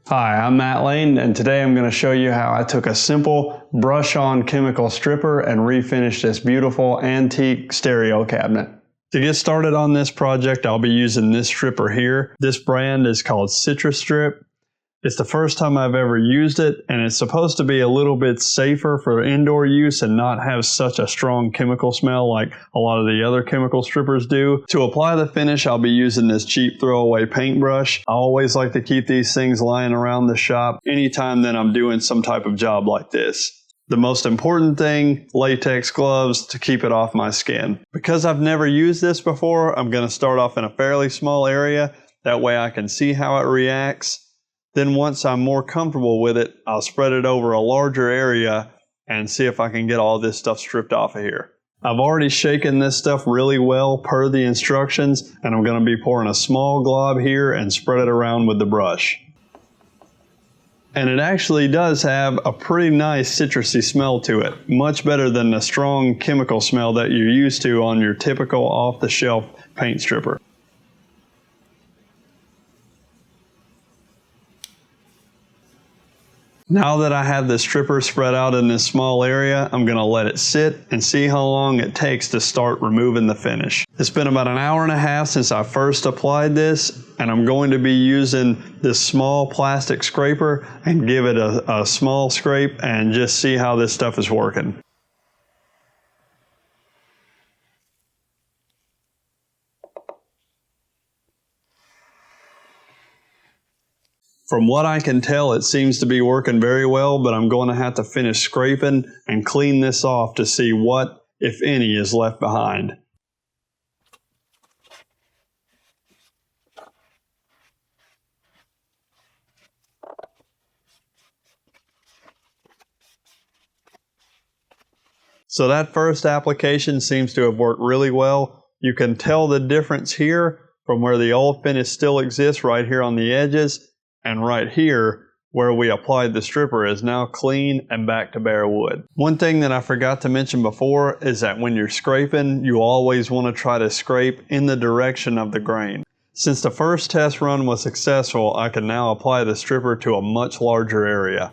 Hi, I'm Matt Lane, and today I'm going to show you how I took a simple brush-on chemical stripper and refinished this beautiful antique stereo cabinet. To get started on this project, I'll be using this stripper here. This brand is called Citrus Strip. It's the first time I've ever used it, and it's supposed to be a little bit safer for indoor use and not have such a strong chemical smell like a lot of the other chemical strippers do. To apply the finish, I'll be using this cheap throwaway paintbrush. I always like to keep these things lying around the shop anytime that I'm doing some type of job like this. The most important thing, latex gloves to keep it off my skin. Because I've never used this before, I'm going to start off in a fairly small area. That way I can see how it reacts. Then once I'm more comfortable with it, I'll spread it over a larger area and see if I can get all this stuff stripped off of here. I've already shaken this stuff really well per the instructions, and I'm going to be pouring a small glob here and spread it around with the brush. And it actually does have a pretty nice citrusy smell to it, much better than the strong chemical smell that you're used to on your typical off-the-shelf paint stripper. Now that I have the stripper spread out in this small area, I'm going to let it sit and see how long it takes to start removing the finish. It's been about an hour and a half since I first applied this, and I'm going to be using this small plastic scraper and give it a small scrape and just see how this stuff is working. From what I can tell, it seems to be working very well, but I'm going to have to finish scraping and clean this off to see what, if any, is left behind. So that first application seems to have worked really well. You can tell the difference here from where the old finish still exists right here on the edges. And right here, where we applied the stripper, is now clean and back to bare wood. One thing that I forgot to mention before is that when you're scraping, you always want to try to scrape in the direction of the grain. Since the first test run was successful, I can now apply the stripper to a much larger area.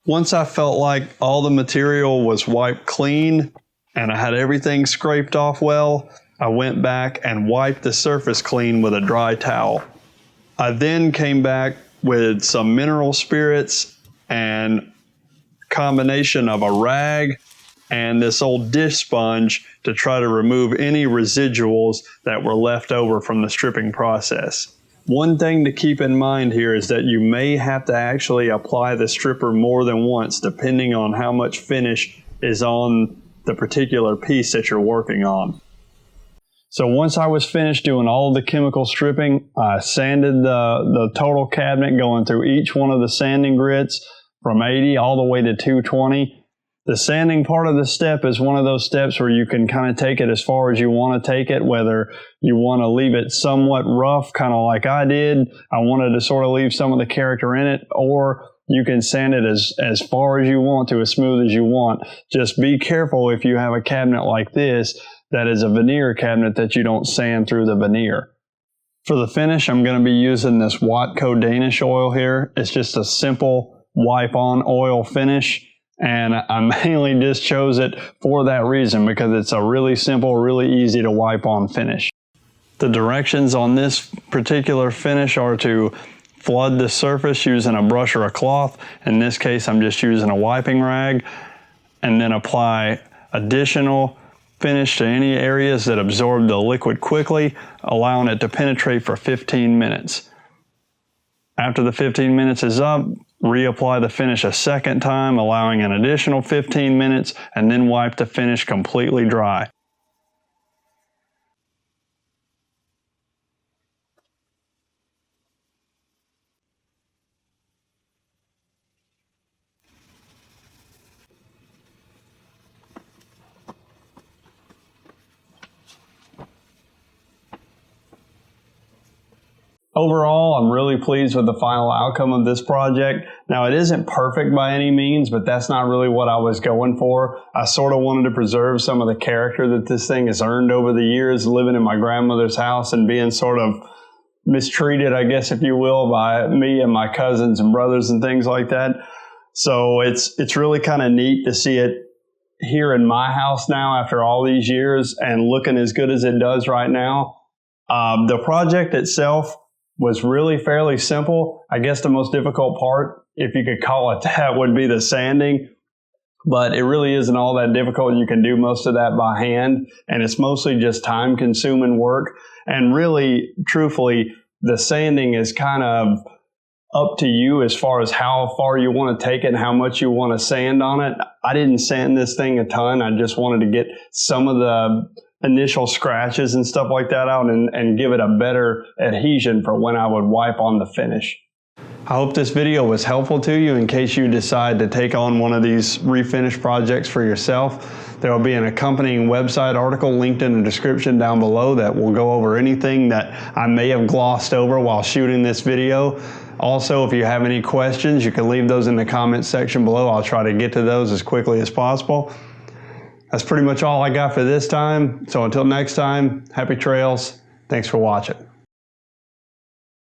Once I felt like all the material was wiped clean and I had everything scraped off well, I went back and wiped the surface clean with a dry towel. I then came back with some mineral spirits and a combination of a rag and this old dish sponge to try to remove any residuals that were left over from the stripping process. One thing to keep in mind here is that you may have to actually apply the stripper more than once depending on how much finish is on the particular piece that you're working on. So once I was finished doing all of the chemical stripping, I sanded the total cabinet going through each one of the sanding grits from 80 all the way to 220. The sanding part of the step is one of those steps where you can kind of take it as far as you want to take it, whether you want to leave it somewhat rough, kind of like I did. I wanted to sort of leave some of the character in it, or you can sand it as far as you want to, as smooth as you want. Just be careful if you have a cabinet like this that is a veneer cabinet that you don't sand through the veneer. For the finish, I'm going to be using this Watco Danish oil here. It's just a simple wipe-on oil finish. And I mainly just chose it for that reason, because it's a really simple, really easy to wipe on finish. The directions on this particular finish are to flood the surface using a brush or a cloth. In this case, I'm just using a wiping rag, and then apply additional finish to any areas that absorb the liquid quickly, allowing it to penetrate for 15 minutes. After the 15 minutes is up, reapply the finish a second time, allowing an additional 15 minutes, and then wipe the finish completely dry. Overall, I'm really pleased with the final outcome of this project. Now, it isn't perfect by any means, but that's not really what I was going for. I sort of wanted to preserve some of the character that this thing has earned over the years, living in my grandmother's house and being sort of mistreated, I guess, if you will, by me and my cousins and brothers and things like that. So it's really kind of neat to see it here in my house now after all these years and looking as good as it does right now. The project itself was really fairly simple. I guess the most difficult part, if you could call it that, would be the sanding. But it really isn't all that difficult. You can do most of that by hand, and it's mostly just time-consuming work. And really, truthfully, the sanding is kind of up to you as far as how far you want to take it and how much you want to sand on it. I didn't sand this thing a ton. I just wanted to get some of the initial scratches and stuff like that out and give it a better adhesion for when I would wipe on the finish. I hope this video was helpful to you in case you decide to take on one of these refinish projects for yourself. There will be an accompanying website article linked in the description down below that will go over anything that I may have glossed over while shooting this video. Also, if you have any questions, you can leave those in the comments section below. I'll try to get to those as quickly as possible. That's pretty much all I got for this time. So until next time, happy trails. Thanks for watching.